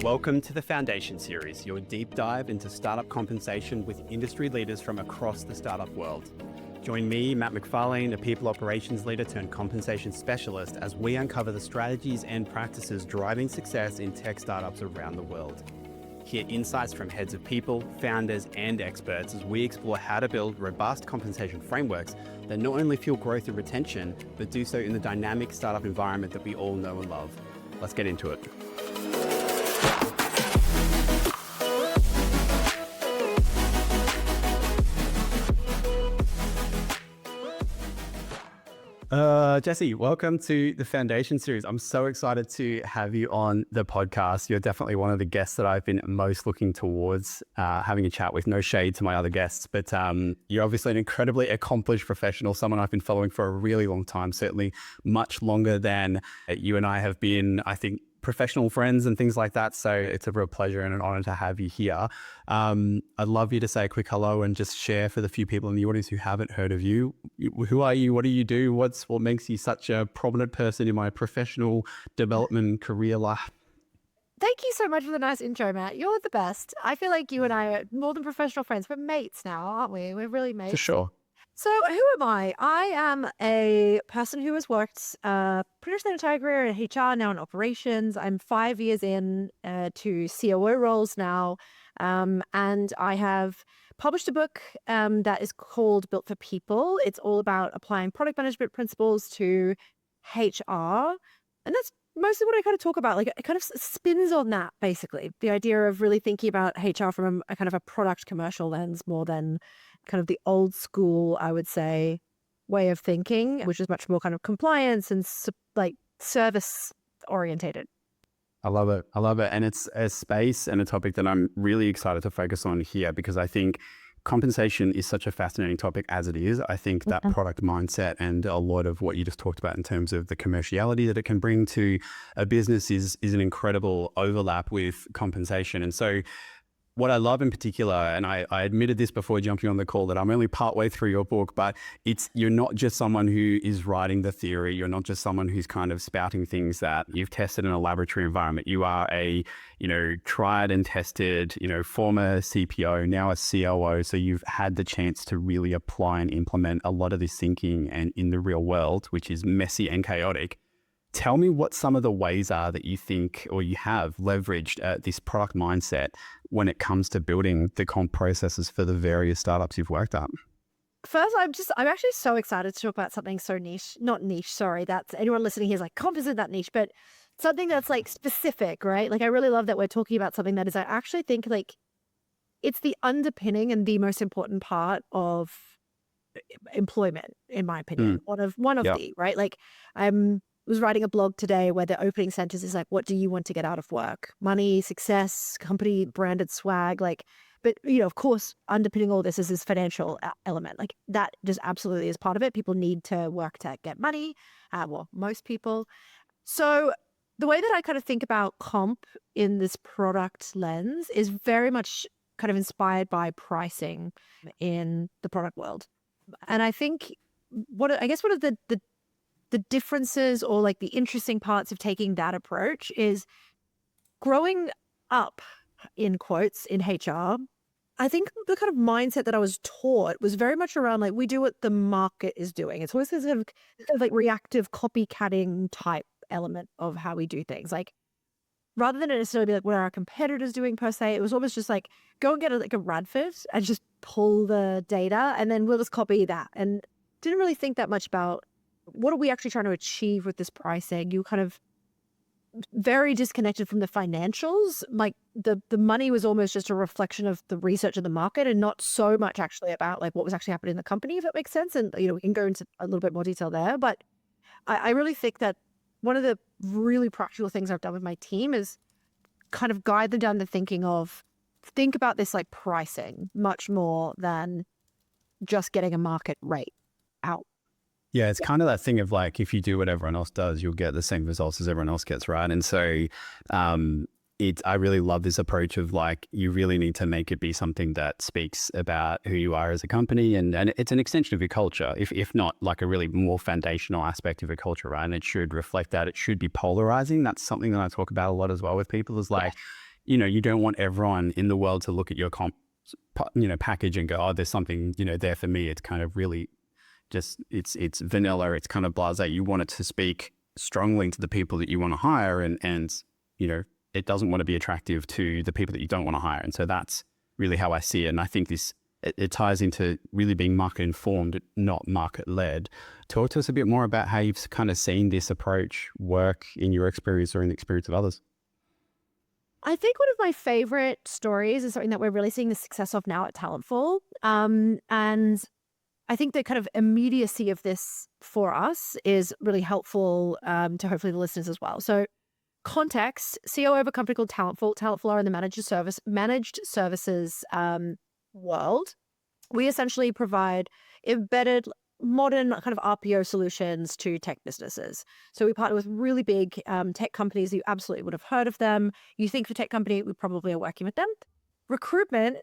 Welcome to the Foundation Series, your deep dive into startup compensation with industry leaders from across the startup world. Join me, Matt McFarlane, a people operations leader turned compensation specialist, as we uncover the strategies and practices driving success in tech startups around the world. Hear insights from heads of people, founders, and experts as we explore how to build robust compensation frameworks that not only fuel growth and retention, but do so in the dynamic startup environment that we all know and love. Let's get into it. Jesse, welcome to the Foundation Series. I'm so excited to have you on the podcast. You're definitely one of the guests that I've been most looking towards having a chat with. No shade to my other guests, but you're obviously an incredibly accomplished professional, someone I've been following for a really long time, certainly much longer than you and I have been, I think, professional friends and things like that. So it's a real pleasure and an honor to have you here. I'd love you to say a quick hello and just share for the few people in the audience who haven't heard of you. Who are you? What do you do? What makes you such a prominent person in my professional development career life? Thank you so much for the nice intro, Matt. You're the best. I feel like you and I are more than professional friends. We're mates now, aren't we? We're really mates. For sure. So who am I? I am a person who has worked pretty much the entire career in HR, now in operations. I'm 5 years in to COO roles now. And I have published a book that is called Built for People. It's all about applying product management principles to HR. And that's mostly what I kind of talk about. Like, it kind of spins on that, basically. The idea of really thinking about HR from a kind of a product commercial lens more than kind of the old school, I would say, way of thinking, which is much more kind of compliance and like service orientated. I love it. I love it. And it's a space and a topic that I'm really excited to focus on here, because I think compensation is such a fascinating topic as it is. I think that product mindset and a lot of what you just talked about in terms of the commerciality that it can bring to a business is an incredible overlap with compensation. And so what I love in particular, and I admitted this before jumping on the call, that I'm only partway through your book, but you're not just someone who is writing the theory. You're not just someone who's kind of spouting things that you've tested in a laboratory environment. You are a, tried and tested, former CPO, now a COO. So you've had the chance to really apply and implement a lot of this thinking and in the real world, which is messy and chaotic. Tell me what some of the ways are that you think or you have leveraged this product mindset when it comes to building the comp processes for the various startups you've worked at. First, I'm actually so excited to talk about something so not niche, sorry. That's anyone listening here is like, comp isn't that niche, but something that's like specific, right? Like, I really love that we're talking about something that is, I actually think like it's the underpinning and the most important part of employment, in my opinion. One of the, right? Like, was writing a blog today where the opening sentence is like, what do you want to get out of work? Money, success, company branded swag, but of course, underpinning all this is this financial element. Like, that just absolutely is part of it. People need to work to get money. Well, most people. So the way that I kind of think about comp in this product lens is very much kind of inspired by pricing in the product world. And I think one of the differences or like the interesting parts of taking that approach is growing up, in quotes, in HR. I think the kind of mindset that I was taught was very much around like, we do what the market is doing. It's always this kind of like reactive copycatting type element of how we do things. Like, rather than necessarily be like what are our competitors doing per se, it was almost just like, go and get a Radford and just pull the data and then we'll just copy that. And didn't really think that much about what are we actually trying to achieve with this pricing. You kind of very disconnected from the financials. Like, the money was almost just a reflection of the research of the market and not so much actually about like what was actually happening in the company, if that makes sense. And, we can go into a little bit more detail there. But I really think that one of the really practical things I've done with my team is kind of guide them down the thinking of, think about this like pricing much more than just getting a market rate out. Yeah, it's kind of that thing of like, if you do what everyone else does, you'll get the same results as everyone else gets, right? And so I really love this approach of like, you really need to make it be something that speaks about who you are as a company. And it's an extension of your culture, if not like a really more foundational aspect of your culture, right? And it should reflect that. It should be polarizing. That's something that I talk about a lot as well with people, is like, you don't want everyone in the world to look at your package and go, oh, there's something, there for me. It's kind of really just, it's vanilla. It's kind of blasé. You want it to speak strongly to the people that you want to hire, and it doesn't want to be attractive to the people that you don't want to hire. And so that's really how I see it. And I think it ties into really being market informed, not market led. Talk to us a bit more about how you've kind of seen this approach work in your experience or in the experience of others. I think one of my favorite stories is something that we're really seeing the success of now at Talentful. And I think the kind of immediacy of this for us is really helpful to hopefully the listeners as well. So context, COO of a company called Talentful. Talentful are in the managed services world. We essentially provide embedded modern kind of RPO solutions to tech businesses. So we partner with really big tech companies. You absolutely would have heard of them. You think for tech company, we probably are working with them. Recruitment,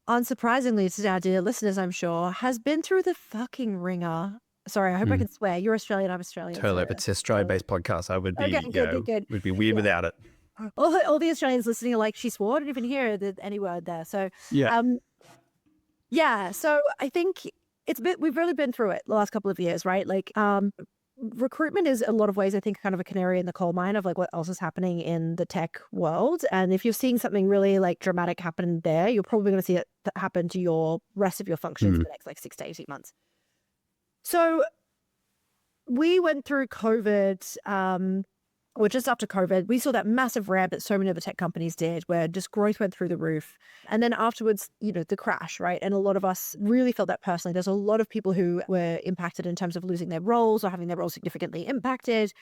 unsurprisingly to our dear listeners, I'm sure, has been through the fucking ringer. Sorry, I hope I can swear. You're Australian, I'm Australian. Totally, but it's an Australia-based podcast. I would be, good. Would be weird without it. All the Australians listening are like, she swore. I didn't even hear any word there. So so I think we've really been through it the last couple of years, right? Like recruitment is in a lot of ways, I think, kind of a canary in the coal mine of like what else is happening in the tech world. And if you're seeing something really like dramatic happen there, you're probably going to see it happen to your rest of your functions for the next like 6 to 18 months. So we went through COVID, or just after COVID, we saw that massive ramp that so many of the tech companies did, where just growth went through the roof. And then afterwards, the crash, right? And a lot of us really felt that personally. There's a lot of people who were impacted in terms of losing their roles or having their roles significantly impacted,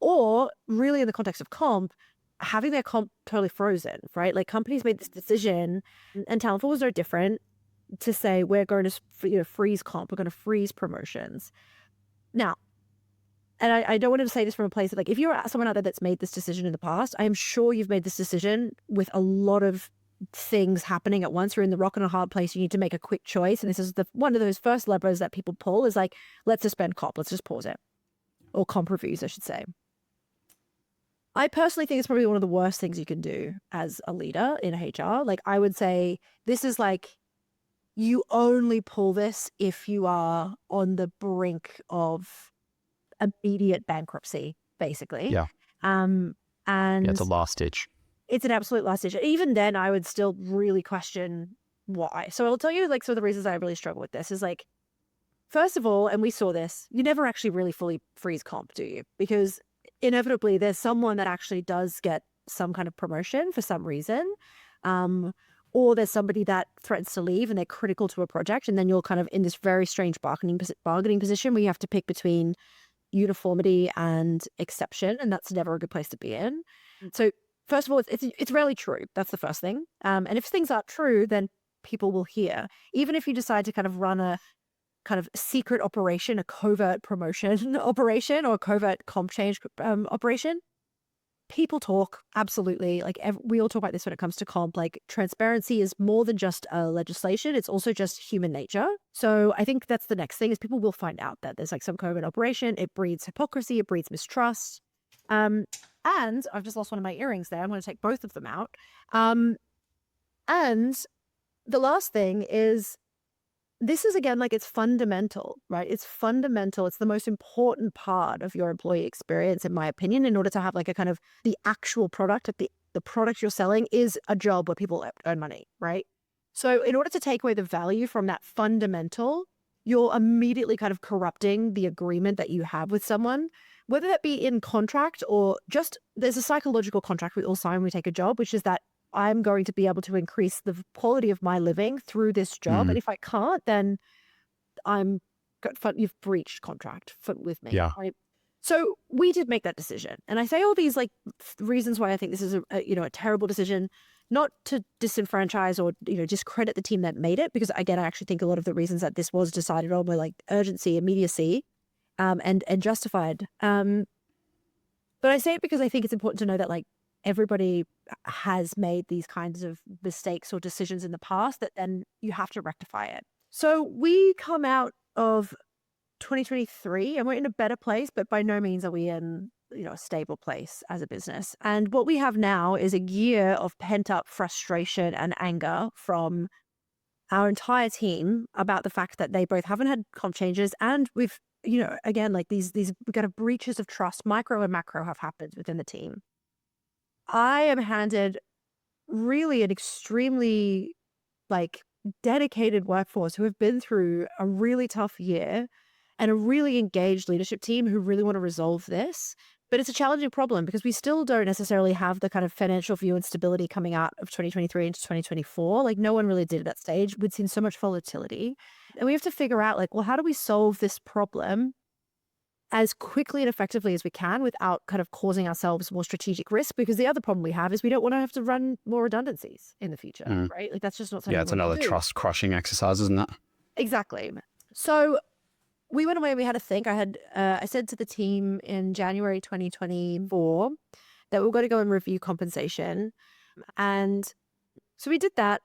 or really in the context of comp, having their comp totally frozen, right? Like companies made this decision, and Talentful was no different, to say we're going to freeze comp, we're going to freeze promotions. Now, and I don't want to say this from a place that, like, if you're someone out there that's made this decision in the past, I am sure you've made this decision with a lot of things happening at once. You're in the rock and a hard place. You need to make a quick choice. And this is one of those first levers that people pull is like, let's suspend comp. Let's just pause it. Or comp reviews, I should say. I personally think it's probably one of the worst things you can do as a leader in HR. Like, I would say this is like, you only pull this if you are on the brink of immediate bankruptcy, basically. Yeah. And it's a last ditch. It's an absolute last ditch. Even then, I would still really question why. So I'll tell you, like, some of the reasons I really struggle with this is, like, first of all, and we saw this, you never actually really fully freeze comp, do you? Because inevitably there's someone that actually does get some kind of promotion for some reason. Or there's somebody that threatens to leave and they're critical to a project. And then you're kind of in this very strange bargaining position where you have to pick between uniformity and exception. And that's never a good place to be in. So first of all, it's rarely true. That's the first thing. And if things aren't true, then people will hear. Even if you decide to kind of run a kind of secret operation, a covert promotion operation or a covert comp change operation, people talk, absolutely. Like we all talk about this when it comes to comp. Like transparency is more than just a legislation. It's also just human nature. So I think that's the next thing is people will find out that there's like some covert operation. It breeds hypocrisy. It breeds mistrust. And I've just lost one of my earrings there. I'm going to take both of them out. And the last thing is, this is, again, like, it's fundamental, right? It's fundamental. It's the most important part of your employee experience, in my opinion, in order to have like a kind of the actual product, like the product you're selling is a job where people earn money, right? So in order to take away the value from that fundamental, you're immediately kind of corrupting the agreement that you have with someone, whether that be in contract or just there's a psychological contract we all sign when we take a job, which is that I'm going to be able to increase the quality of my living through this job. And if I can't, then you've breached contract with me. Yeah. Right? So we did make that decision. And I say all these like reasons why I think this is a terrible decision, not to disenfranchise or, discredit the team that made it, because again, I actually think a lot of the reasons that this was decided on were like urgency, immediacy, and justified. But I say it because I think it's important to know that like everybody has made these kinds of mistakes or decisions in the past that then you have to rectify it. So we come out of 2023 and we're in a better place, but by no means are we in a stable place as a business. And what we have now is a year of pent up frustration and anger from our entire team about the fact that they both haven't had comp changes, and we've, again, like these kind of breaches of trust, micro and macro, have happened within the team. I am handed really an extremely dedicated workforce who have been through a really tough year and a really engaged leadership team who really want to resolve this. But it's a challenging problem because we still don't necessarily have the kind of financial view and stability coming out of 2023 into 2024. Like, no one really did at that stage. We'd seen so much volatility. And we have to figure out, well, how do we solve this problem as quickly and effectively as we can without kind of causing ourselves more strategic risk? Because the other problem we have is we don't want to have to run more redundancies in the future, right? Like, that's just not something Yeah, it's another trust crushing exercise, isn't it? Exactly. So we went away and we had to think. I said to the team in January 2024 that we're going to go and review compensation. And so we did that.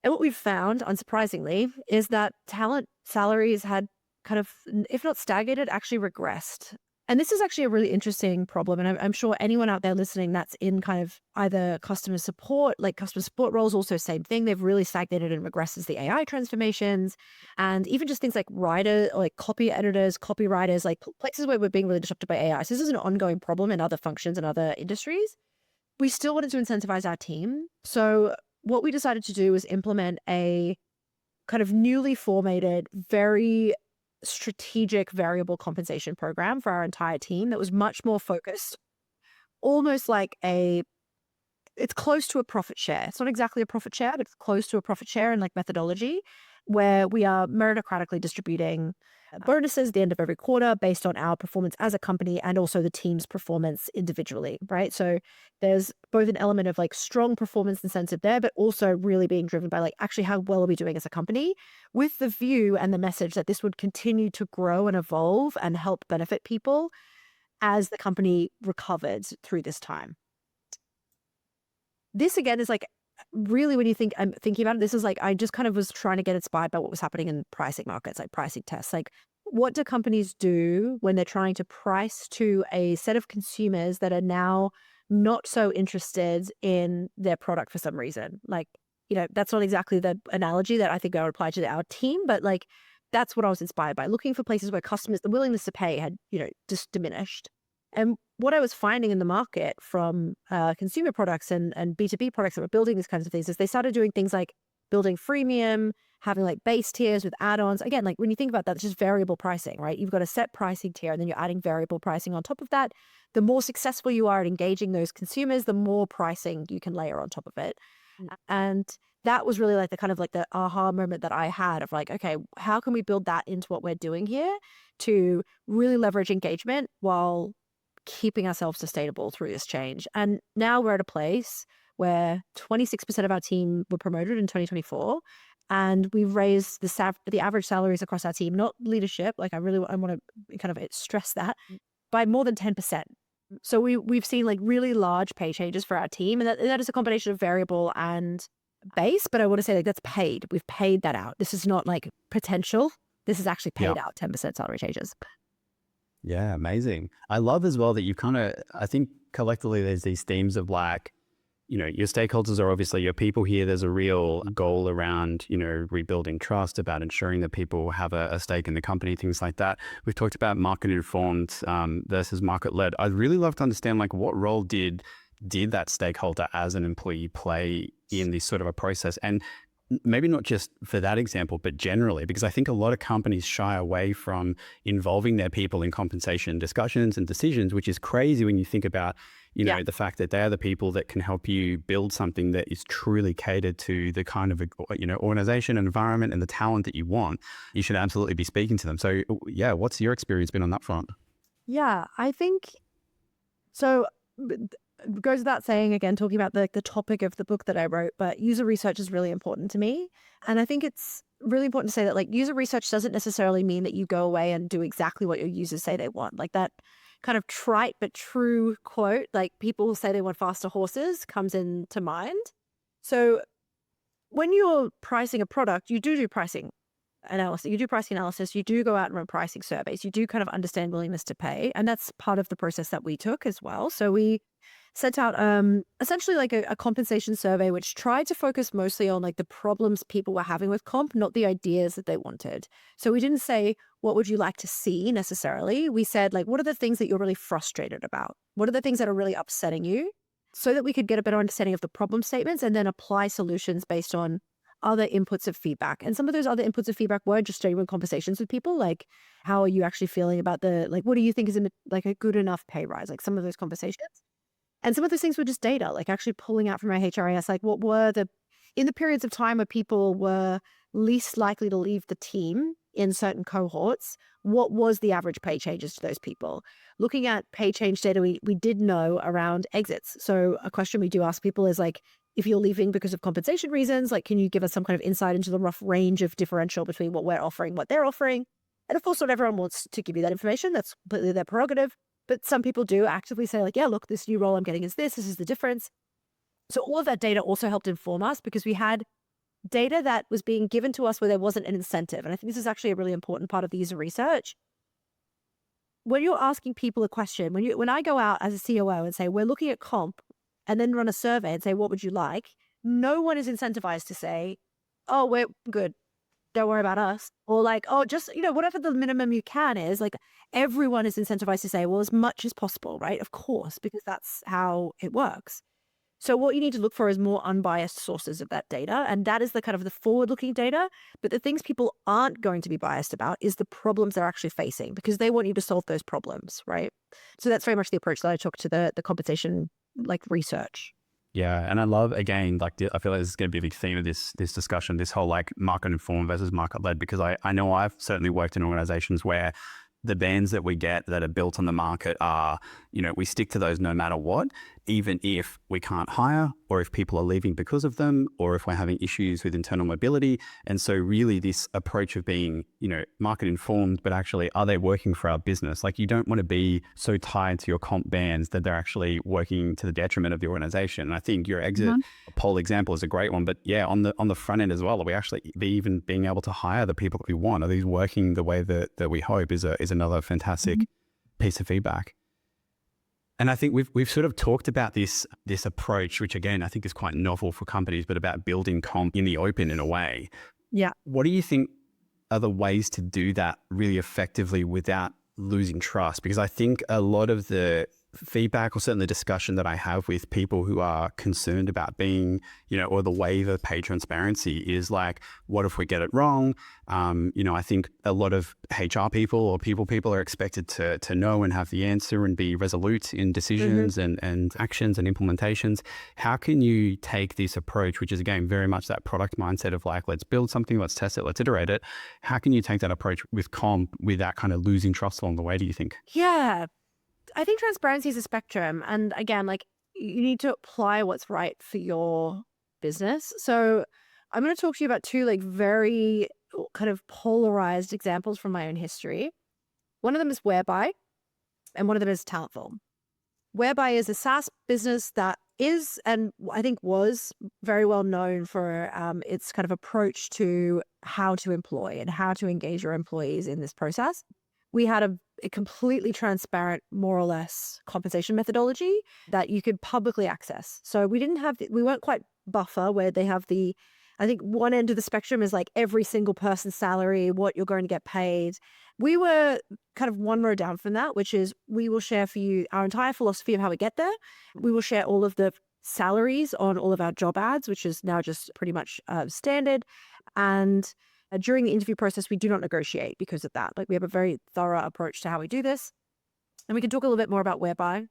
And what we've found, unsurprisingly, is that talent salaries had kind of, if not stagnated, actually regressed. And this is actually a really interesting problem. And I'm sure anyone out there listening that's in kind of either customer support roles, also same thing. They've really stagnated and regressed as the AI transformations. And even just things like copy editors, copywriters, places where we're being really disrupted by AI. So this is an ongoing problem in other functions and other industries. We still wanted to incentivize our team. So what we decided to do was implement a kind of newly formatted, very strategic variable compensation program for our entire team that was much more focused, almost like it's close to a profit share. It's not exactly a profit share, but it's close to a profit share in methodology, where we are meritocratically distributing bonuses at the end of every quarter based on our performance as a company and also the team's performance individually, right? So there's both an element of strong performance incentive there, but also really being driven by actually how well are we doing as a company, with the view and the message that this would continue to grow and evolve and help benefit people as the company recovered through this time. This again is really, when I'm thinking about it, this is I just kind of was trying to get inspired by what was happening in pricing markets, pricing tests. What do companies do when they're trying to price to a set of consumers that are now not so interested in their product for some reason? That's not exactly the analogy that I think I would apply to our team, but that's what I was inspired by, looking for places where customers, the willingness to pay had, just diminished. And what I was finding in the market from consumer products and B2B products that were building these kinds of things is they started doing things like building freemium, having base tiers with add-ons. Again, when you think about that, it's just variable pricing, right? You've got a set pricing tier and then you're adding variable pricing on top of that. The more successful you are at engaging those consumers, the more pricing you can layer on top of it. And that was really the aha moment that I had of okay, how can we build that into what we're doing here to really leverage engagement while keeping ourselves sustainable through this change? And now we're at a place where 26% of our team were promoted in 2024, and we've raised the average salaries across our team, not leadership. I want to kind of stress that, by more than 10%. So we've seen really large pay changes for our team, and that is a combination of variable and base. But I want to say that's paid. We've paid that out. This is not potential. This is actually paid out 10% salary changes. Yeah, amazing. I love as well that you I think collectively there's these themes of your stakeholders are obviously your people here. There's a real goal around, rebuilding trust, about ensuring that people have a stake in the company, things like that. We've talked about market informed versus market led. I'd really love to understand what role did that stakeholder as an employee play in this sort of a process? And maybe not just for that example, but generally, because I think a lot of companies shy away from involving their people in compensation discussions and decisions, which is crazy when you think about, the fact that they are the people that can help you build something that is truly catered to the kind of, organization, environment, and the talent that you want. You should absolutely be speaking to them. So yeah, what's your experience been on that front? Yeah, I think so. It goes without saying, again, talking about the topic of the book that I wrote, but user research is really important to me. And I think it's really important to say that user research doesn't necessarily mean that you go away and do exactly what your users say they want. That kind of trite but true quote, people say they want faster horses, comes into mind. So when you're pricing a product, you do pricing analysis, you do pricing analysis, you do go out and run pricing surveys, you do kind of understand willingness to pay. And that's part of the process that we took as well. So we sent out essentially like a compensation survey, which tried to focus mostly on like the problems people were having with comp, not the ideas that they wanted. So we didn't say, what would you like to see necessarily? We said, like, what are the things that you're really frustrated about? What are the things that are really upsetting you? So that we could get a better understanding of the problem statements and then apply solutions based on other inputs of feedback. And some of those other inputs of feedback were just genuine conversations with people, like, how are you actually feeling about what do you think is like a good enough pay rise? Like some of those conversations. And some of those things were just data, like actually pulling out from our HRIS, like what were in the periods of time where people were least likely to leave the team in certain cohorts, what was the average pay changes to those people? Looking at pay change data, we did know around exits. So a question we do ask people is like, if you're leaving because of compensation reasons, like, can you give us some kind of insight into the rough range of differential between what we're offering, what they're offering? And of course, not everyone wants to give you that information. That's completely their prerogative. But some people do actively say like, yeah, look, this new role I'm getting is this is the difference. So all of that data also helped inform us because we had data that was being given to us where there wasn't an incentive. And I think this is actually a really important part of the user research. When you're asking people a question, when I go out as a COO and say, we're looking at comp and then run a survey and say, what would you like? No one is incentivized to say, oh, we're good. Don't worry about us. Or like, oh, just, whatever the minimum you can is, like everyone is incentivized to say, well, as much as possible, right? Of course, because that's how it works. So what you need to look for is more unbiased sources of that data. And that is the kind of the forward-looking data. But the things people aren't going to be biased about is the problems they're actually facing because they want you to solve those problems, right? So that's very much the approach that I took to the compensation like research. Yeah. And I love, again, like I feel like this is going to be a big theme of this discussion, this whole like market informed versus market led, because I know I've certainly worked in organizations where the bands that we get that are built on the market are, we stick to those no matter what, even if we can't hire or if people are leaving because of them or if we're having issues with internal mobility. And so really this approach of being, market informed, but actually are they working for our business? Like you don't want to be so tied to your comp bands that they're actually working to the detriment of the organization. And I think your exit poll example is a great one, but yeah, on the front end as well, are we actually even being able to hire the people that we want? Are these working the way that we hope is another fantastic piece of feedback. And I think we've sort of talked about this approach, which again, I think is quite novel for companies, but about building comp in the open in a way. Yeah. What do you think are the ways to do that really effectively without losing trust? Because I think a lot of the feedback or certainly discussion that I have with people who are concerned about being, or the wave of pay transparency is like, what if we get it wrong? I think a lot of HR people or people are expected to know and have the answer and be resolute in decisions and actions and implementations. How can you take this approach, which is again, very much that product mindset of like, let's build something, let's test it, let's iterate it. How can you take that approach with comp without kind of losing trust along the way, do you think? Yeah. I think transparency is a spectrum. And again, like you need to apply what's right for your business. So I'm going to talk to you about two like very kind of polarized examples from my own history. One of them is Whereby and one of them is Talentful. Whereby is a SaaS business that is, and I think was very well known for its kind of approach to how to employ and how to engage your employees in this process. We had a completely transparent, more or less, compensation methodology that you could publicly access. So we weren't quite Buffer where they have I think one end of the spectrum is like every single person's salary, what you're going to get paid. We were kind of one row down from that, which is we will share for you our entire philosophy of how we get there. We will share all of the salaries on all of our job ads, which is now just pretty much standard. And during the interview process, we do not negotiate because of that. Like we have a very thorough approach to how we do this. And we can talk a little bit more about Whereby.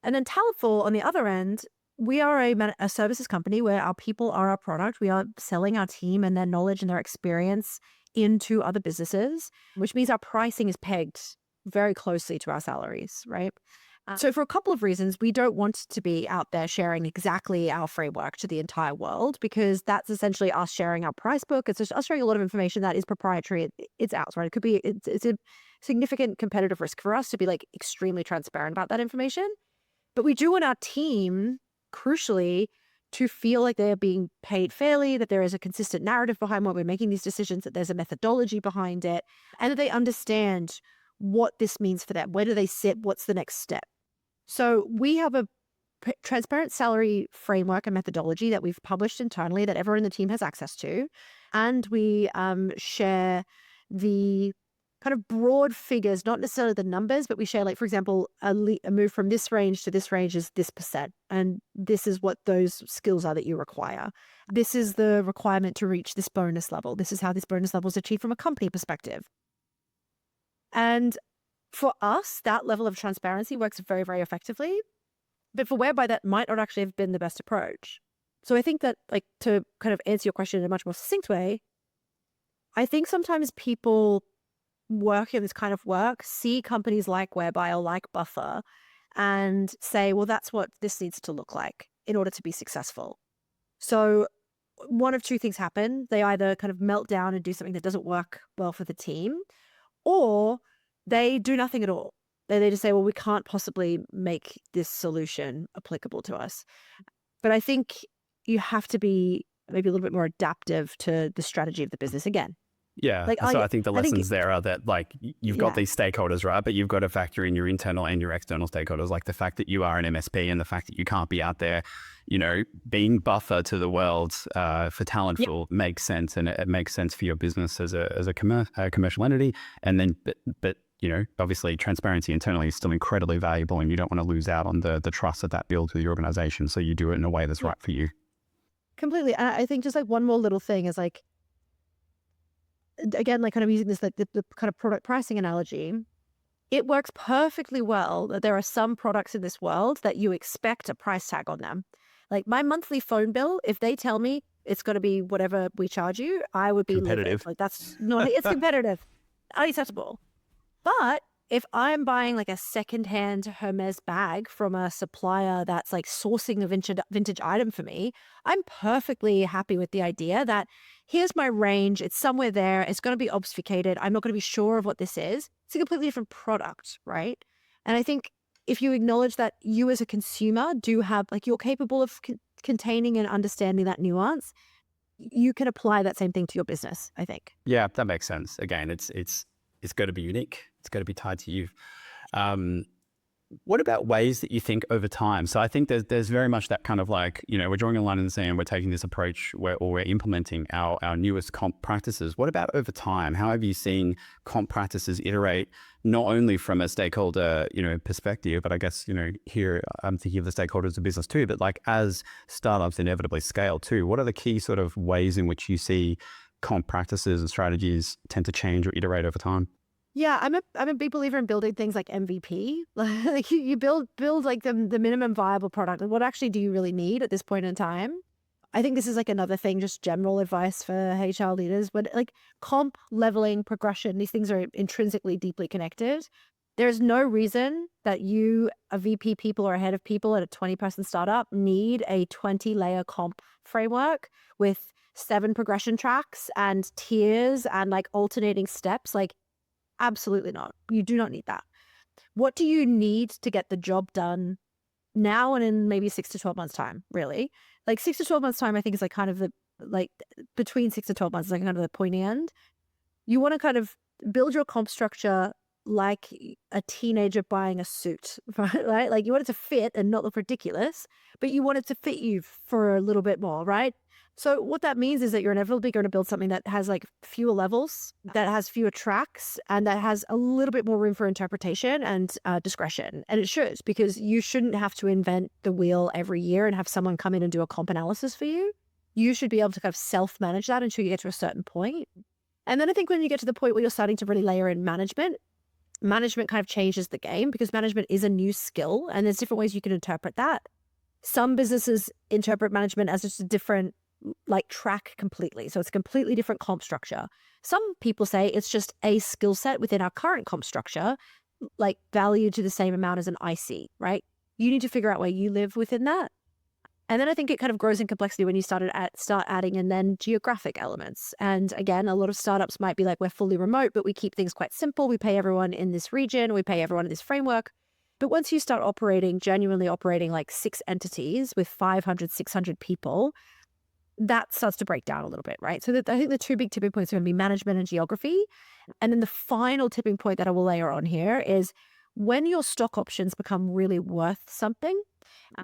And then Talentful, on the other end, we are a services company where our people are our product. We are selling our team and their knowledge and their experience into other businesses, which means our pricing is pegged very closely to our salaries, right? So for a couple of reasons, we don't want to be out there sharing exactly our framework to the entire world because that's essentially us sharing our price book. It's just us sharing a lot of information that is proprietary. It's ours, right? It's a significant competitive risk for us to be like extremely transparent about that information. But we do want our team, crucially, to feel like they're being paid fairly, that there is a consistent narrative behind what we're making these decisions, that there's a methodology behind it, and that they understand what this means for them. Where do they sit? What's the next step? So we have a transparent salary framework and methodology that we've published internally that everyone in the team has access to. And we share the kind of broad figures, not necessarily the numbers, but we share, like, for example, a move from this range to this range is this percent. And this is what those skills are that you require. This is the requirement to reach this bonus level. This is how this bonus level is achieved from a company perspective. And for us, that level of transparency works very, very effectively. But for whereby that might not actually have been the best approach. So I think that, like, to kind of answer your question in a much more succinct way, I think sometimes people work in this kind of work, see companies like Whereby or like Buffer and say, well, that's what this needs to look like in order to be successful. So one of two things happen. They either kind of melt down and do something that doesn't work well for the team, or they do nothing at all. They just say, well, we can't possibly make this solution applicable to us. But I think you have to be maybe a little bit more adaptive to the strategy of the business again. Yeah. Like, so I think the lessons there are that, like, you've got these stakeholders, right? But you've got to factor in your internal and your external stakeholders, like the fact that you are an MSP and the fact that you can't be out there, you know, being Buffer to the world for Talentful makes sense. And it makes sense for your business as a commercial entity. And then, but you know, obviously transparency internally is still incredibly valuable, and you don't want to lose out on the trust that builds with the organization. So you do it in a way that's right for you. Completely. And I think just like one more little thing is, like, again, like kind of using this, like the kind of product pricing analogy, it works perfectly well that there are some products in this world that you expect a price tag on them. Like my monthly phone bill, if they tell me it's going to be whatever we charge you, I would be competitive. livid. Like that's not, it's competitive, unacceptable. But if I'm buying like a secondhand Hermes bag from a supplier that's like sourcing a vintage item for me, I'm perfectly happy with the idea that here's my range. It's somewhere there. It's going to be obfuscated. I'm not going to be sure of what this is. It's a completely different product, right? And I think if you acknowledge that you as a consumer do have, like, you're capable of containing and understanding that nuance, you can apply that same thing to your business, I think. Yeah, that makes sense. Again, it's got to be unique. It's got to be tied to you. What about ways that you think over time? So I think there's very much that kind of, like, you know, we're drawing a line in the sand, we're taking this approach we're implementing our newest comp practices. What about over time? How have you seen comp practices iterate, not only from a stakeholder, you know, perspective, but I guess, you know, here I'm thinking of the stakeholders of business too, but like as startups inevitably scale too, what are the key sort of ways in which you see comp practices and strategies tend to change or iterate over time? Yeah, I'm a big believer in building things like MVP. Like you build like the minimum viable product. Like, what actually do you really need at this point in time? I think this is like another thing, just general advice for HR leaders. But like comp, leveling, progression, these things are intrinsically deeply connected. There's no reason that you, a VP people or a head of people at a 20-person startup, need a 20-layer comp framework with 7 progression tracks and tiers and like alternating steps. Like, absolutely not. You do not need that. What do you need to get the job done now and in maybe 6 to 12 months time, really? Like 6 to 12 months time, I think is like kind of the, like between 6 to 12 months is like kind of the pointy end. You want to kind of build your comp structure like a teenager buying a suit, right? Like you want it to fit and not look ridiculous, but you want it to fit you for a little bit more, right? So what that means is that you're inevitably going to build something that has like fewer levels, that has fewer tracks, and that has a little bit more room for interpretation and discretion. And it should, because you shouldn't have to invent the wheel every year and have someone come in and do a comp analysis for you. You should be able to kind of self-manage that until you get to a certain point. And then I think when you get to the point where you're starting to really layer in management kind of changes the game, because management is a new skill and there's different ways you can interpret that. Some businesses interpret management as just a different like track completely. So it's a completely different comp structure. Some people say it's just a skill set within our current comp structure, like valued to the same amount as an IC, right? You need to figure out where you live within that. And then I think it kind of grows in complexity when you start adding in then geographic elements. And again, a lot of startups might be like, we're fully remote, but we keep things quite simple. We pay everyone in this region. We pay everyone in this framework. But once you start genuinely operating like 6 entities with 500, 600 people, that starts to break down a little bit, right? So I think the 2 big tipping points are going to be management and geography. And then the final tipping point that I will layer on here is when your stock options become really worth something,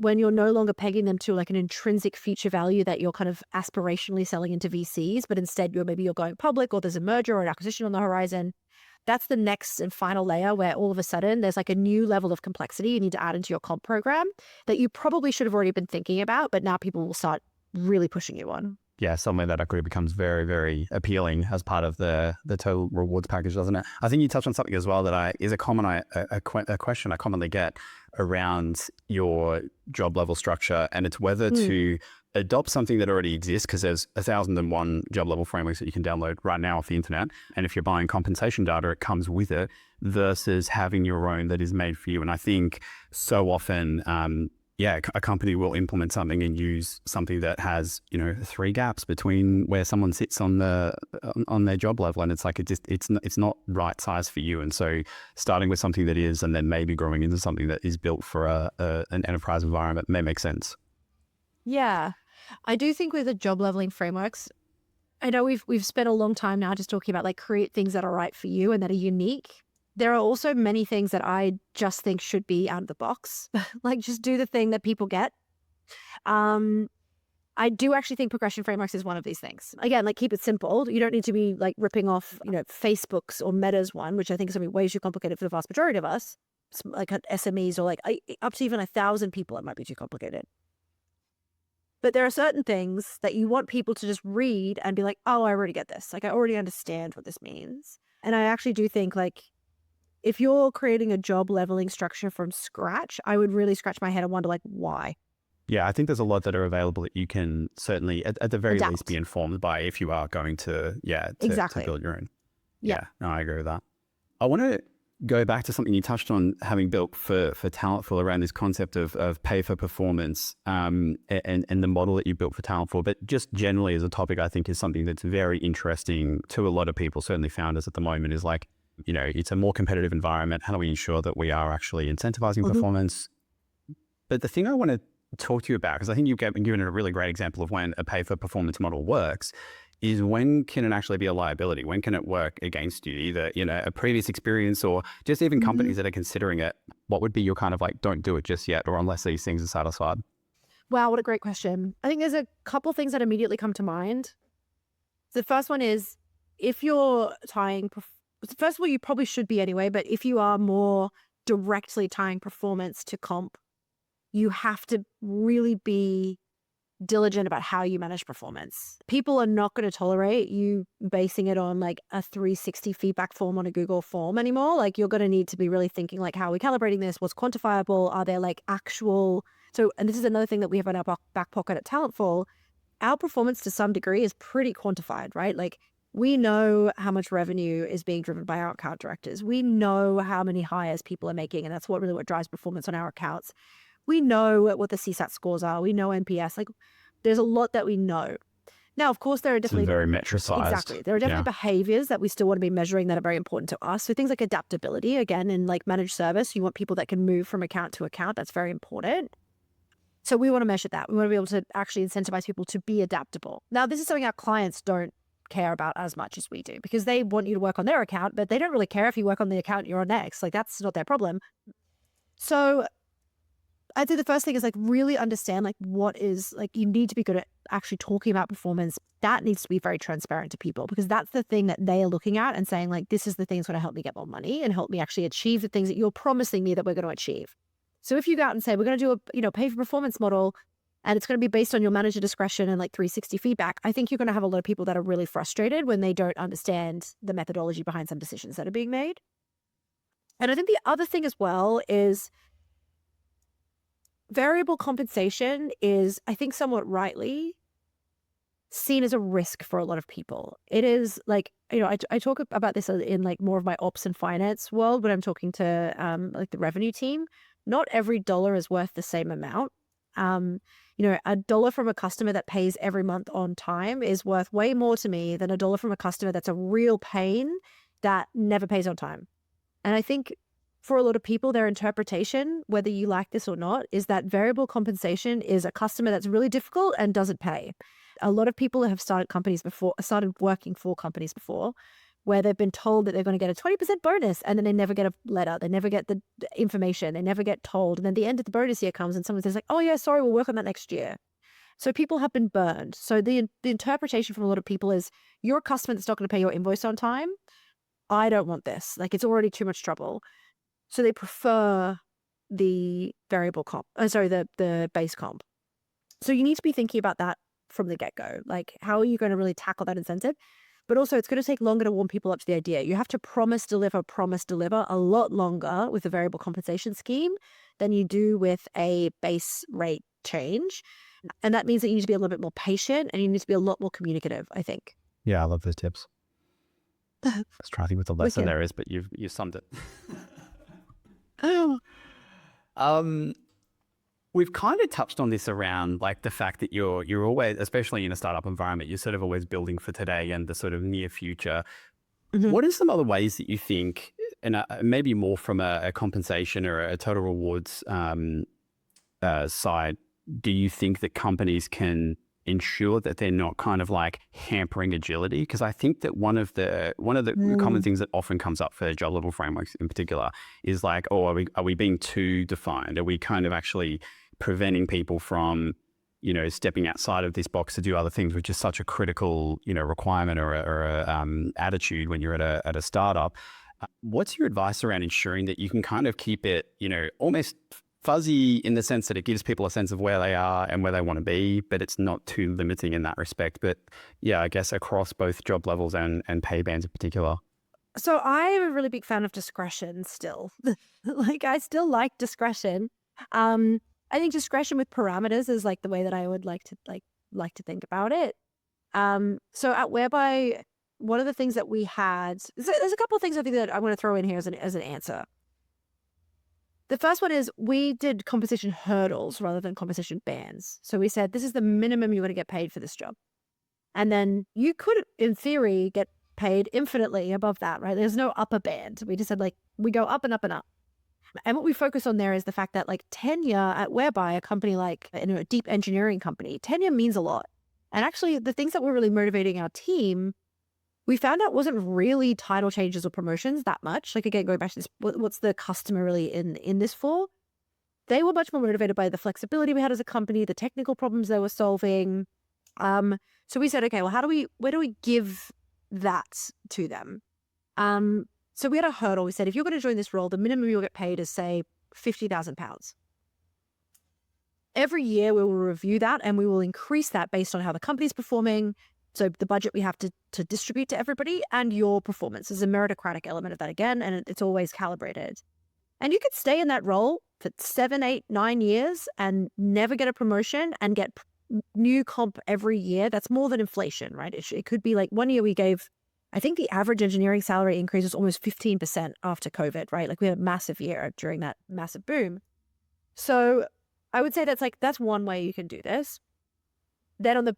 when you're no longer pegging them to like an intrinsic future value that you're kind of aspirationally selling into VCs, but instead you're going public or there's a merger or an acquisition on the horizon. That's the next and final layer where all of a sudden there's like a new level of complexity you need to add into your comp program that you probably should have already been thinking about, but now people will start really pushing you on. Yeah, something that equity becomes very, very appealing as part of the total rewards package, doesn't it? I think you touched on something as well that is a question I commonly get around your job level structure, and it's whether to adopt something that already exists, because there's 1,001 job level frameworks that you can download right now off the internet, and if you're buying compensation data, it comes with it, versus having your own that is made for you. And I think so often, a company will implement something and use something that has 3 gaps between where someone sits on their job level, and it's like it's not right size for you. And so starting with something that is, and then maybe growing into something that is built for an enterprise environment may make sense. Yeah, I do think with the job leveling frameworks, I know we've spent a long time now just talking about like create things that are right for you and that are unique. There are also many things that I just think should be out of the box. Like just do the thing that people get. I do actually think progression frameworks is one of these things. Again, like keep it simple. You don't need to be like ripping off, Facebook's or Meta's one, which I think is going to be way too complicated for the vast majority of us. Like SMEs or like up to even 1,000 people, it might be too complicated. But there are certain things that you want people to just read and be like, oh, I already get this. Like I already understand what this means. And I actually do think like, if you're creating a job leveling structure from scratch, I would really scratch my head and wonder like why. Yeah, I think there's a lot that are available that you can certainly, at the very least, be informed by if you are going to build your own. Yeah, no, I agree with that. I want to go back to something you touched on, having built for Talentful, around this concept of pay for performance, and the model that you built for Talentful. But just generally as a topic, I think is something that's very interesting to a lot of people, certainly founders at the moment, is like, it's a more competitive environment. How do we ensure that we are actually incentivizing performance? But the thing I want to talk to you about, because I think you've given a really great example of when a pay for performance model works, is when can it actually be a liability? When can it work against you? Either, a previous experience or just even companies that are considering it. What would be your kind of like, don't do it just yet, or unless these things are satisfied? Wow, what a great question. I think there's a couple things that immediately come to mind. The first one is if you're tying first of all, you probably should be anyway, but if you are more directly tying performance to comp, you have to really be diligent about how you manage performance. People are not going to tolerate you basing it on like a 360 feedback form on a Google form anymore. Like you're going to need to be really thinking like, how are we calibrating this? What's quantifiable? Are there like actual... and this is another thing that we have in our back pocket at Talentful. Our performance to some degree is pretty quantified, right? Like we know how much revenue is being driven by our account directors. We know how many hires people are making, and that's what drives performance on our accounts. We know what the CSAT scores are. We know NPS. Like there's a lot that we know. Now, of course, there are definitely... It's very metricized. Exactly. There are definitely behaviors that we still want to be measuring that are very important to us. So things like adaptability, again, in like managed service, you want people that can move from account to account. That's very important. So we want to measure that. We want to be able to actually incentivize people to be adaptable. Now, this is something our clients don't care about as much as we do, because they want you to work on their account, but they don't really care if you work on the account you're on next. Like that's not their problem. So I'd say the first thing is like really understand like what is like, you need to be good at actually talking about performance. That needs to be very transparent to people, because that's the thing that they are looking at and saying like, this is the thing that's going to help me get more money and help me actually achieve the things that you're promising me that we're going to achieve. So if you go out and say, we're going to do a pay for performance model, and it's going to be based on your manager discretion and like 360 feedback, I think you're going to have a lot of people that are really frustrated when they don't understand the methodology behind some decisions that are being made. And I think the other thing as well is variable compensation is, I think, somewhat rightly seen as a risk for a lot of people. It is like, I talk about this in like more of my ops and finance world when I'm talking to like the revenue team. Not every dollar is worth the same amount. A dollar from a customer that pays every month on time is worth way more to me than a dollar from a customer that's a real pain that never pays on time. And I think for a lot of people, their interpretation, whether you like this or not, is that variable compensation is a customer that's really difficult and doesn't pay. A lot of people have started working for companies before, where they've been told that they're going to get a 20% bonus, and then they never get a letter, they never get the information, they never get told. And then the end of the bonus year comes and someone says like, oh yeah, sorry, we'll work on that next year. So people have been burned. So the interpretation from a lot of people is, you're a customer that's not going to pay your invoice on time. I don't want this. Like, it's already too much trouble. So they prefer the variable comp, the base comp. So you need to be thinking about that from the get-go. Like, how are you going to really tackle that incentive? But also, it's going to take longer to warm people up to the idea. You have to promise, deliver a lot longer with a variable compensation scheme than you do with a base rate change. And that means that you need to be a little bit more patient, and you need to be a lot more communicative, I think. Yeah, I love those tips. I was trying to think what the lesson there is, but you summed it. We've kind of touched on this around like the fact that you're always, especially in a startup environment, you're sort of always building for today and the sort of near future. Mm-hmm. What are some other ways that you think, and maybe more from a compensation or a total rewards side, do you think that companies can ensure that they're not kind of like hampering agility? Because I think that one of the common things that often comes up for job level frameworks in particular is like, oh, are we being too defined? Are we kind of actually preventing people from, stepping outside of this box to do other things, which is such a critical, requirement or a attitude when you're at a startup? What's your advice around ensuring that you can kind of keep it, almost fuzzy in the sense that it gives people a sense of where they are and where they want to be, but it's not too limiting in that respect? But yeah, I guess across both job levels and pay bands in particular. So I'm a really big fan of discretion still. Like, I still like discretion. I think discretion with parameters is like the way that I would like to think about it. So at Whereby, one of the things that we had, there's a couple of things I think that I'm going to throw in here as an answer. The first one is, we did compensation hurdles rather than compensation bands. So we said, this is the minimum you're going to get paid for this job. And then you could, in theory, get paid infinitely above that, right? There's no upper band. We just said, like, we go up and up and up. And what we focus on there is the fact that, like, tenure at Whereby, a company like, a deep engineering company, tenure means a lot. And actually, the things that were really motivating our team, we found out wasn't really title changes or promotions that much. Like, again, going back to this, what's the customer really in this for? They were much more motivated by the flexibility we had as a company, the technical problems they were solving. So we said, okay, well, where do we give that to them? So we had a hurdle. We said, if you're going to join this role, the minimum you'll get paid is, say, £50,000. Every year we will review that, and we will increase that based on how the company's performing. So the budget we have to distribute to everybody, and your performance. There's a meritocratic element of that again, and it's always calibrated. And you could stay in that role for 7, 8, 9 years and never get a promotion and get new comp every year. That's more than inflation, right? It could be like, one year we gave, I think the average engineering salary increase was almost 15% after COVID, right? Like, we had a massive year during that massive boom. So I would say that's one way you can do this. Then on the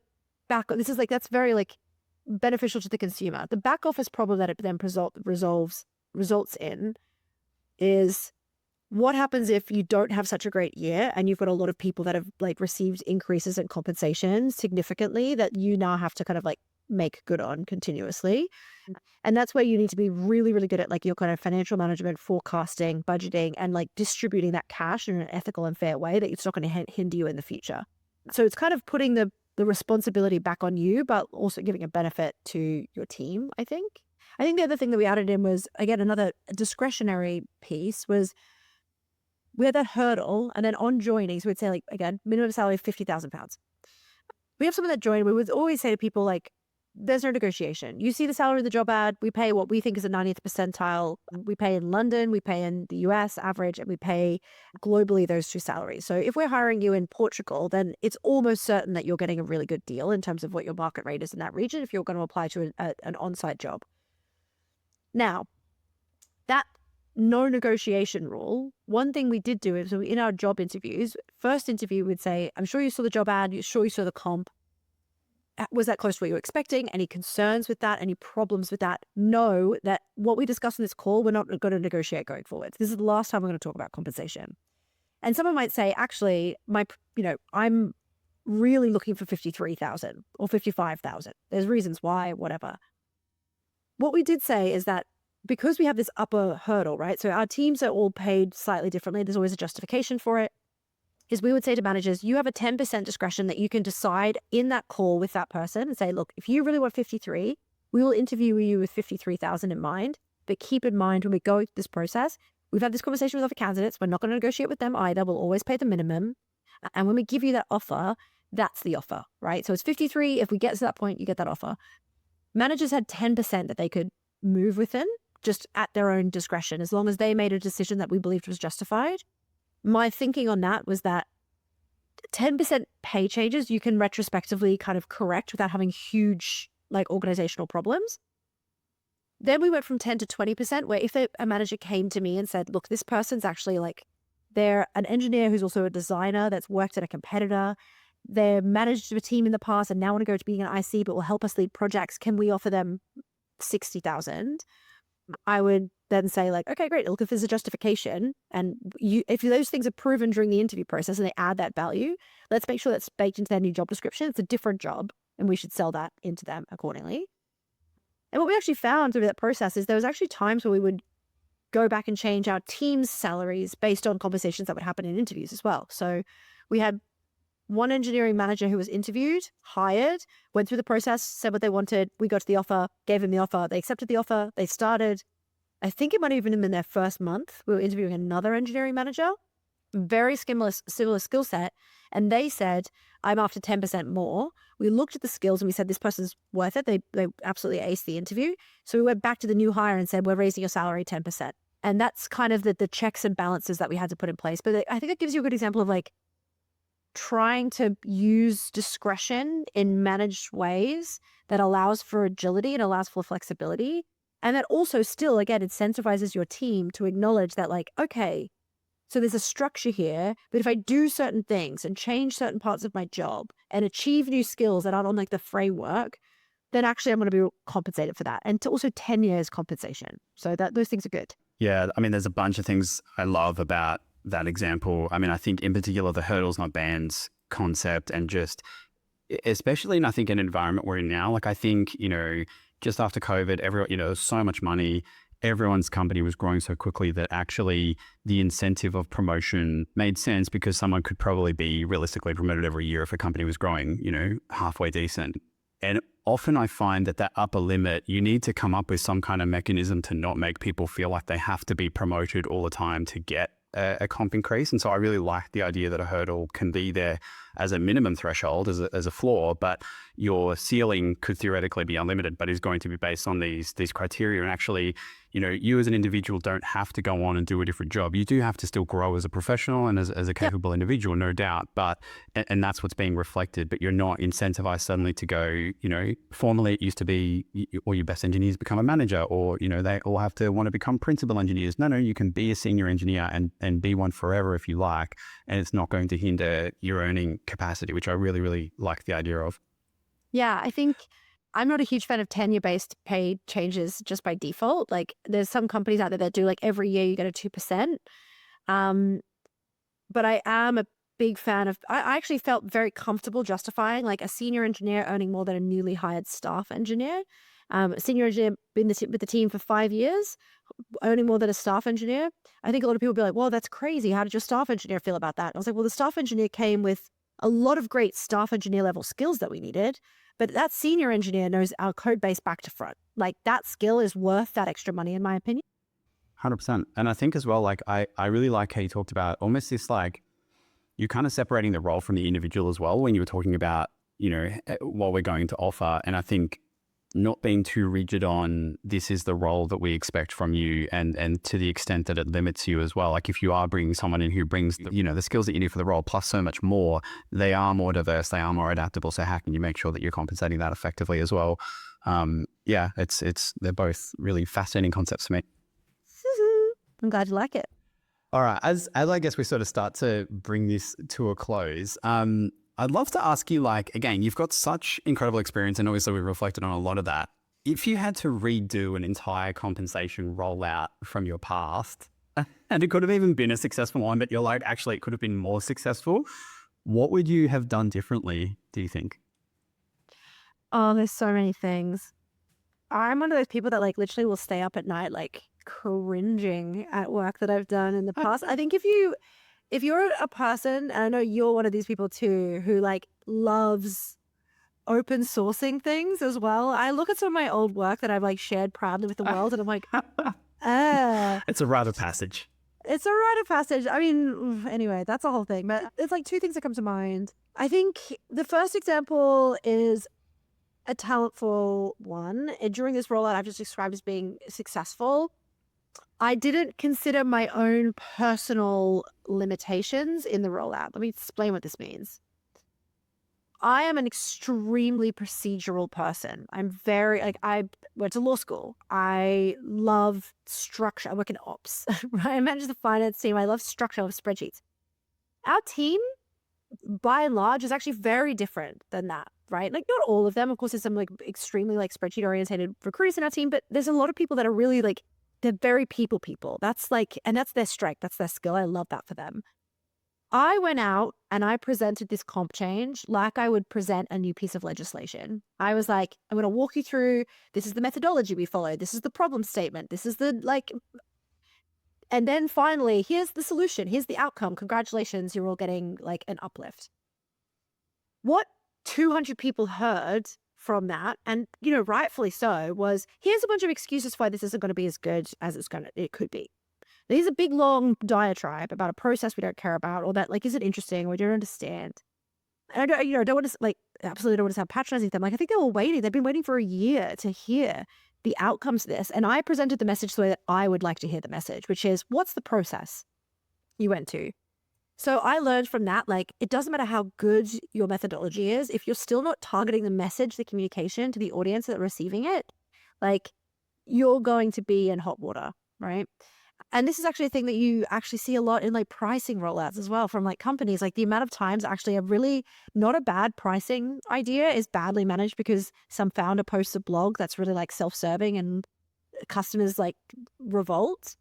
back, that's very like beneficial to the consumer. The back office problem that it then results in is, what happens if you don't have such a great year and you've got a lot of people that have like received increases in compensation significantly that you now have to kind of like make good on continuously. And that's where you need to be really, really good at like your kind of financial management, forecasting, budgeting, and like distributing that cash in an ethical and fair way that it's not going to hinder you in the future. So it's kind of putting the responsibility back on you, but also giving a benefit to your team, I think. I think the other thing that we added in was, again, another discretionary piece was, we had that hurdle, and then on joining, so we'd say, like, again, minimum salary of £50,000. We have someone that joined, we would always say to people, like, there's no negotiation. You see the salary of the job ad, we pay what we think is a 90th percentile. We pay in London, we pay in the US average, and we pay globally those two salaries. So if we're hiring you in Portugal, then it's almost certain that you're getting a really good deal in terms of what your market rate is in that region if you're going to apply to an on-site job. Now, that no negotiation rule, one thing we did do is, so in our job interviews, first interview we'd say, I'm sure you saw the job ad, you're sure you saw the comp. was that close to what you were expecting? Any concerns with that? Any problems with that? Know that what we discussed in this call, we're not going to negotiate going forward. This is the last time we're going to talk about compensation. And someone might say, actually, I'm really looking for 53,000 or 55,000. There's reasons why, whatever. What we did say is that because we have this upper hurdle, right? So our teams are all paid slightly differently. There's always a justification for it. Is we would say to managers, you have a 10% discretion that you can decide in that call with that person and say, look, if you really want 53, we will interview you with 53,000 in mind. But keep in mind when we go through this process, we've had this conversation with other candidates. We're not going to negotiate with them either. We'll always pay the minimum. And when we give you that offer, that's the offer, right? So it's 53. If we get to that point, you get that offer. Managers had 10% that they could move within just at their own discretion, as long as they made a decision that we believed was justified. My thinking on that was that 10% pay changes you can retrospectively kind of correct without having huge organizational problems. Then we went from 10 to 20%, where if a manager came to me and said, look, this person's actually they're an engineer who's also a designer that's worked at a competitor. They've managed a team in the past and now want to go to being an IC, but will help us lead projects. Can we offer them 60,000? I would then say okay, great. Look, if there's a justification and if those things are proven during the interview process and they add that value, let's make sure that's baked into their new job description. It's a different job and we should sell that into them accordingly. And what we actually found through that process is there was actually times where we would go back and change our team's salaries based on conversations that would happen in interviews as well. So we had one engineering manager who was interviewed, hired, went through the process, said what they wanted. We got to the offer, gave them the offer. They accepted the offer. They started. I think it might have even been in their first month. We were interviewing another engineering manager, very similar skill set. And they said, I'm after 10% more. We looked at the skills and we said, this person's worth it. They absolutely aced the interview. So we went back to the new hire and said, we're raising your salary 10%. And that's kind of the checks and balances that we had to put in place. But I think it gives you a good example of trying to use discretion in managed ways that allows for agility and allows for flexibility. And that also still, again, incentivizes your team to acknowledge that okay, so there's a structure here, but if I do certain things and change certain parts of my job and achieve new skills that aren't on the framework, then actually I'm going to be compensated for that. And to also 10 years compensation. So those things are good. Yeah. I mean, there's a bunch of things I love about that example. I mean, I think in particular, the hurdles not bands concept, and just especially in, I think, an environment we're in now, I think, just after COVID, everyone, there's so much money, everyone's company was growing so quickly that actually the incentive of promotion made sense, because someone could probably be realistically promoted every year if a company was growing, halfway decent. And often I find that upper limit, you need to come up with some kind of mechanism to not make people feel like they have to be promoted all the time to get a comp increase. And so I really like the idea that a hurdle can be there as a minimum threshold, as a floor, but your ceiling could theoretically be unlimited, but is going to be based on these criteria. And actually, you as an individual don't have to go on and do a different job. You do have to still grow as a professional and as a capable individual, no doubt. But and that's what's being reflected. But you're not incentivized suddenly to go. Formerly it used to be all your best engineers become a manager, or they all have to want to become principal engineers. No, you can be a senior engineer and be one forever if you like, and it's not going to hinder your earning capacity, which I really, really like the idea of. Yeah, I think I'm not a huge fan of tenure-based pay changes just by default. There's some companies out there that do every year you get a 2%. But I am a big fan of, I actually felt very comfortable justifying a senior engineer earning more than a newly hired staff engineer. A senior engineer been with the team for 5 years, earning more than a staff engineer. I think a lot of people will be like, well, that's crazy. How did your staff engineer feel about that? I was like, well, the staff engineer came with a lot of great staff engineer level skills that we needed. But that senior engineer knows our code base back to front. That skill is worth that extra money, in my opinion. 100%. And I think as well, I really like how you talked about almost this, you're kind of separating the role from the individual as well when you were talking about, what we're going to offer. And I think not being too rigid on this is the role that we expect from you, and to the extent that it limits you as well. If you are bringing someone in who brings the skills that you need for the role plus so much more, they are more diverse, they are more adaptable. So how can you make sure that you're compensating that effectively as well? They're both really fascinating concepts to me. I'm glad you like it. All right, as I guess we sort of start to bring this to a close, I'd love to ask you, like, again, you've got such incredible experience and obviously we reflected on a lot of that. If you had to redo an entire compensation rollout from your past, and it could have even been a successful one, but you're like, actually, it could have been more successful, what would you have done differently, do you think? Oh, there's so many things. I'm one of those people that like literally will stay up at night like cringing at work that I've done in the past. I think if you're a person, and I know you're one of these people too, who like loves open sourcing things as well. I look at some of my old work that I've like shared proudly with the world and I'm like, ah, It's a rite of passage. it's a rite of passage. I mean, anyway, that's a whole thing. But it's like two things that come to mind. I think the first example is a Talentful one. And during this rollout I've just described as being successful, I didn't consider my own personal limitations in the rollout. Let me explain what this means. I am an extremely procedural person. I'm very, like, I went to law school. I love structure. I work in ops, right? I manage the finance team. I love structure. I love spreadsheets. Our team, by and large, is actually very different than that, right? Like, not all of them. Of course, there's some like extremely like spreadsheet oriented recruiters in our team, but there's a lot of people that are really like, they're very people. That's like, and that's their strength. That's their skill. I love that for them. I went out and I presented this comp change like I would present a new piece of legislation. I was like, I'm going to walk you through, this is the methodology we follow. This is the problem statement. This is the like, and then finally, here's the solution. Here's the outcome. Congratulations. You're all getting like an uplift. What 200 people heard from that, and you know, rightfully so, was here's a bunch of excuses why this isn't going to be as good as it could be. There's a big long diatribe about a process we don't care about, or that like isn't interesting, or we don't understand. And I don't, don't want to like absolutely don't want to sound patronizing them. Like I think they were waiting. They've been waiting for a year to hear the outcomes of this, and I presented the message the way that I would like to hear the message, which is, what's the process you went to? So I learned from that, like, it doesn't matter how good your methodology is, if you're still not targeting the message, the communication to the audience that are receiving it, like, you're going to be in hot water, right? And this is actually a thing that you actually see a lot in like pricing rollouts as well from like companies. Like the amount of times actually a really not a bad pricing idea is badly managed because some founder posts a blog that's really like self-serving and customers like revolt.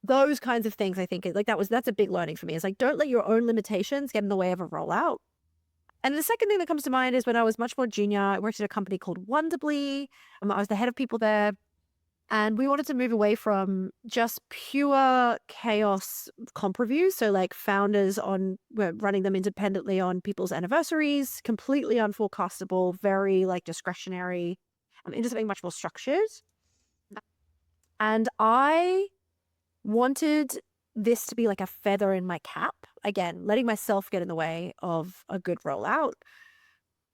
Those kinds of things, I think, like that's a big learning for me. It's like, don't let your own limitations get in the way of a rollout. And the second thing that comes to mind is when I was much more junior, I worked at a company called Wonderbly. I was the head of people there. And we wanted to move away from just pure chaos comp reviews. So like founders were running them independently on people's anniversaries, completely unforecastable, very like discretionary, into something much more structured. And I wanted this to be like a feather in my cap. Again, letting myself get in the way of a good rollout.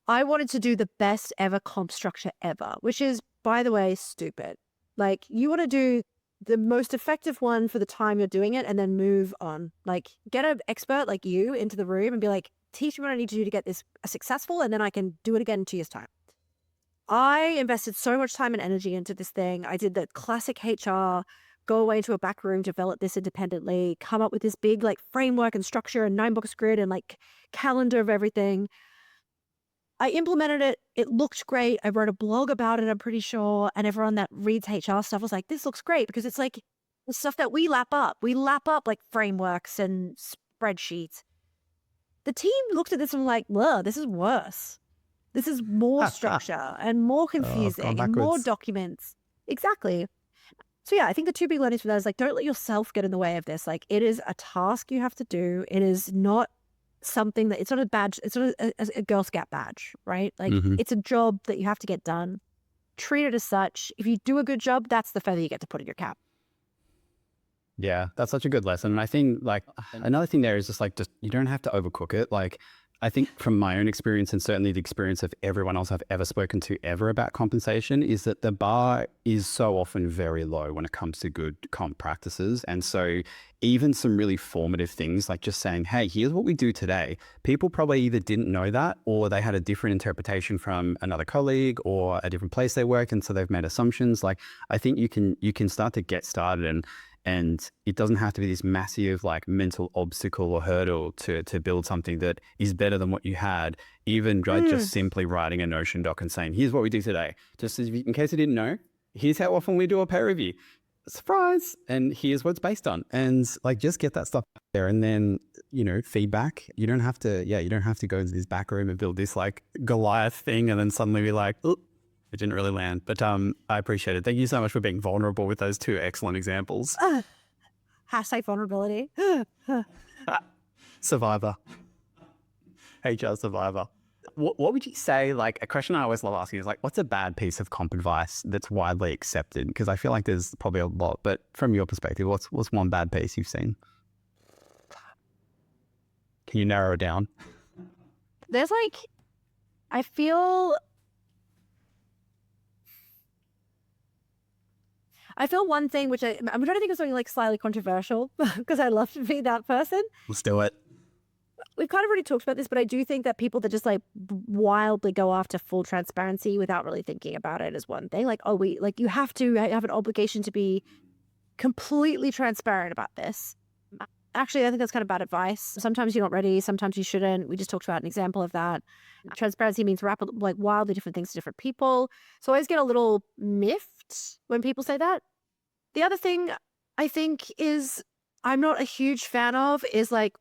I wanted to do the best ever comp structure ever, which is, by the way, stupid. Like, you want to do the most effective one for the time you're doing it and then move on. Like, get an expert like you into the room and be like, teach me what I need to do to get this successful, and then I can do it again in 2 years' time. I invested so much time and energy into this thing. I did the classic HR, go away into a back room, develop this independently, come up with this big like framework and structure and 9-box grid and like calendar of everything. I implemented it. It looked great. I wrote a blog about it, I'm pretty sure. And everyone that reads HR stuff was like, this looks great, because it's like the stuff that we lap up. We lap up like frameworks and spreadsheets. The team looked at this and were like, whoa, this is worse. This is more structure and more confusing and more documents. Exactly. So yeah, I think the two big learnings from that is like, don't let yourself get in the way of this. Like, it is a task you have to do. It is not something that, it's not a badge, it's not a Girl Scout badge, right? Like it's a job that you have to get done. Treat it as such. If you do a good job, that's the feather you get to put in your cap. Yeah, that's such a good lesson. And I think like another thing there is just you don't have to overcook it. Like, I think from my own experience, and certainly the experience of everyone else I've ever spoken to ever about compensation, is that the bar is so often very low when it comes to good comp practices. And so even some really formative things like just saying, hey, here's what we do today. People probably either didn't know that, or they had a different interpretation from another colleague or a different place they work. And so they've made assumptions. Like, I think you can start to get started. And it doesn't have to be this massive like mental obstacle or hurdle to build something that is better than what you had. Even just simply writing a Notion doc and saying, here's what we do today. Just in case you didn't know, here's how often we do a pay review. Surprise. And here's what it's based on. And like, just get that stuff there. And then, feedback. You don't have to go into this back room and build this like Goliath thing and then suddenly be like, oh, it didn't really land. But I appreciate it. Thank you so much for being vulnerable with those two excellent examples. Hashtag vulnerability. Survivor. HR survivor. What would you say, like a question I always love asking is like, what's a bad piece of comp advice that's widely accepted? Because I feel like there's probably a lot, but from your perspective, what's one bad piece you've seen? Can you narrow it down? There's like, I feel one thing, which I'm trying to think of something like slightly controversial because I love to be that person. Let's do it. We've kind of already talked about this, but I do think that people that just like wildly go after full transparency without really thinking about it is one thing. Like, you have to have an obligation to be completely transparent about this. Actually, I think that's kind of bad advice. Sometimes you're not ready. Sometimes you shouldn't. We just talked about an example of that. Transparency means wildly different things to different people. So I always get a little miffed when people say that. The other thing I think is I'm not a huge fan of is like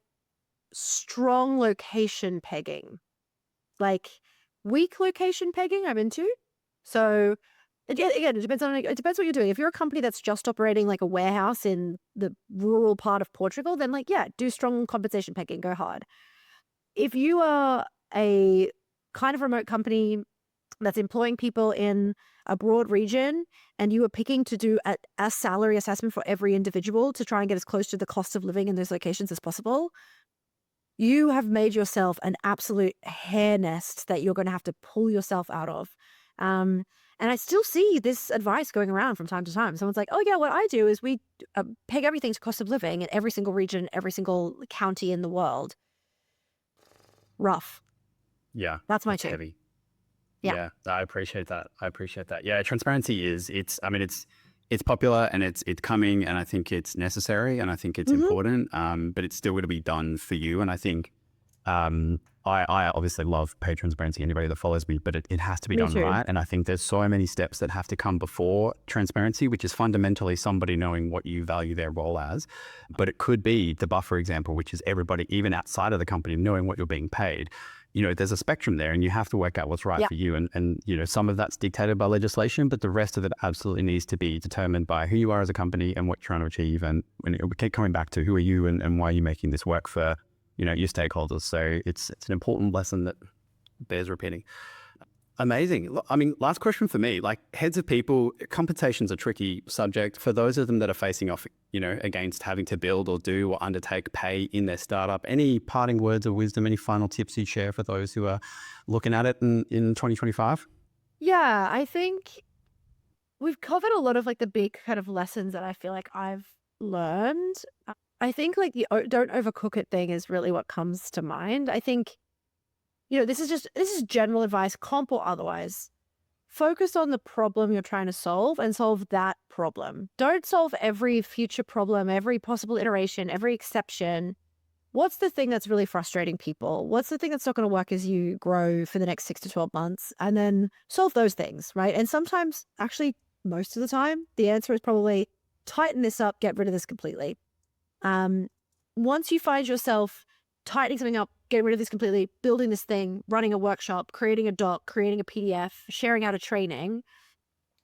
strong location pegging. Like weak location pegging I'm into. So again, it depends what you're doing. If you're a company that's just operating like a warehouse in the rural part of Portugal, then do strong compensation pegging, go hard. If you are a kind of remote company that's employing people in a broad region and you are picking to do a salary assessment for every individual to try and get as close to the cost of living in those locations as possible, you have made yourself an absolute hair nest that you're going to have to pull yourself out of. And I still see this advice going around from time to time. Someone's like, oh yeah, what I do is we peg everything to cost of living in every single region, every single county in the world. Rough. Yeah. That's my take. heavy. Yeah. I appreciate that. Yeah. Transparency it's popular and it's coming, and I think it's necessary and I think it's important. But it's still going to be done for you. And I think, I obviously love paid transparency, anybody that follows me, but it has to be done right. And I think there's so many steps that have to come before transparency, which is fundamentally somebody knowing what you value their role as. But it could be the buffer example, which is everybody, even outside of the company, knowing what you're being paid. There's a spectrum there and you have to work out what's right for you. And some of that's dictated by legislation, but the rest of it absolutely needs to be determined by who you are as a company and what you're trying to achieve. And we keep coming back to who are you and why are you making this work for your stakeholders. So it's an important lesson that bears repeating. Amazing. I mean, last question for me, like heads of people, compensation's a tricky subject for those of them that are facing off, against having to build or do or undertake pay in their startup. Any parting words of wisdom, any final tips you'd share for those who are looking at it in 2025? Yeah, I think we've covered a lot of like the big kind of lessons that I feel like I've learned. I think like the don't overcook it thing is really what comes to mind. I think, this is general advice, comp or otherwise. Focus on the problem you're trying to solve and solve that problem. Don't solve every future problem, every possible iteration, every exception. What's the thing that's really frustrating people? What's the thing that's not going to work as you grow for the next 6 to 12 months? And then solve those things, right? And sometimes, actually, most of the time, the answer is probably tighten this up, get rid of this completely. Once you find yourself tightening something up, getting rid of this completely, building this thing, running a workshop, creating a doc, creating a PDF, sharing out a training,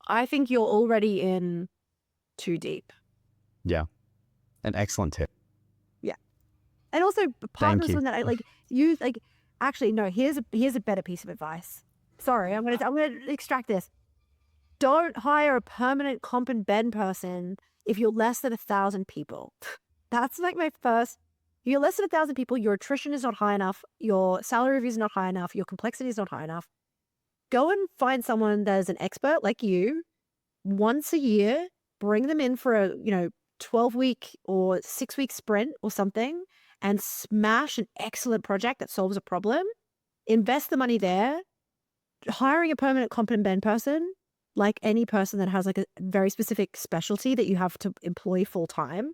I think you're already in too deep. Yeah. An excellent tip. Yeah. And also part of this one that I like use, like, actually, no, here's a better piece of advice. Sorry, I'm gonna extract this. Don't hire a permanent comp and ben person if you're less than 1,000 people. That's like my first. If you're less than 1,000 people, your attrition is not high enough, your salary review is not high enough, your complexity is not high enough. Go and find someone that is an expert like you once a year, bring them in for a 12-week or 6-week sprint or something and smash an excellent project that solves a problem. Invest the money there. Hiring a permanent comp and ben person like any person that has like a very specific specialty that you have to employ full time,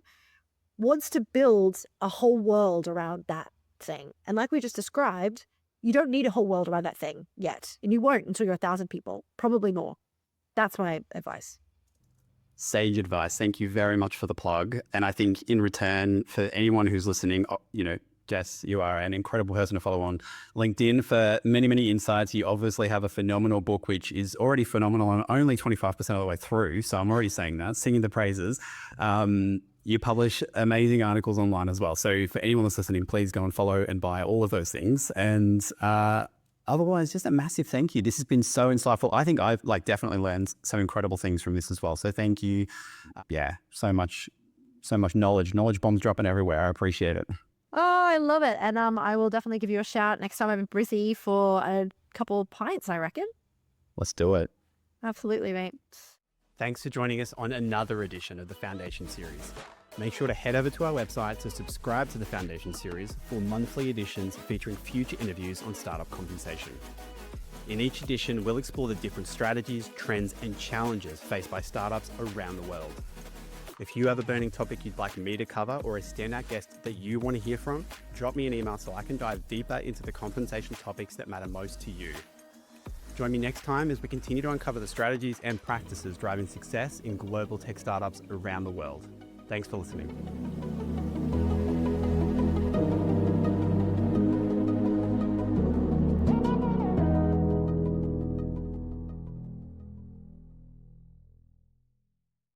wants to build a whole world around that thing. And like we just described, you don't need a whole world around that thing yet. And you won't until you're 1,000 people, probably more. That's my advice. Sage advice. Thank you very much for the plug. And I think in return, for anyone who's listening, Jess, you are an incredible person to follow on LinkedIn for many, many insights. You obviously have a phenomenal book, which is already phenomenal and only 25% of the way through. So I'm already saying that, singing the praises. You publish amazing articles online as well. So for anyone that's listening, please go and follow and buy all of those things. And otherwise, just a massive thank you. This has been so insightful. I think I've definitely learned some incredible things from this as well. So thank you. So much knowledge bombs dropping everywhere. I appreciate it. Oh, I love it. And I will definitely give you a shout next time I'm in Brizzy for a couple of pints, I reckon. Let's do it. Absolutely, mate. Thanks for joining us on another edition of the Foundation Series. Make sure to head over to our website to subscribe to the Foundation Series for monthly editions featuring future interviews on startup compensation. In each edition, we'll explore the different strategies, trends, and challenges faced by startups around the world. If you have a burning topic you'd like me to cover or a standout guest that you want to hear from, drop me an email so I can dive deeper into the compensation topics that matter most to you. Join me next time as we continue to uncover the strategies and practices driving success in global tech startups around the world. Thanks for listening.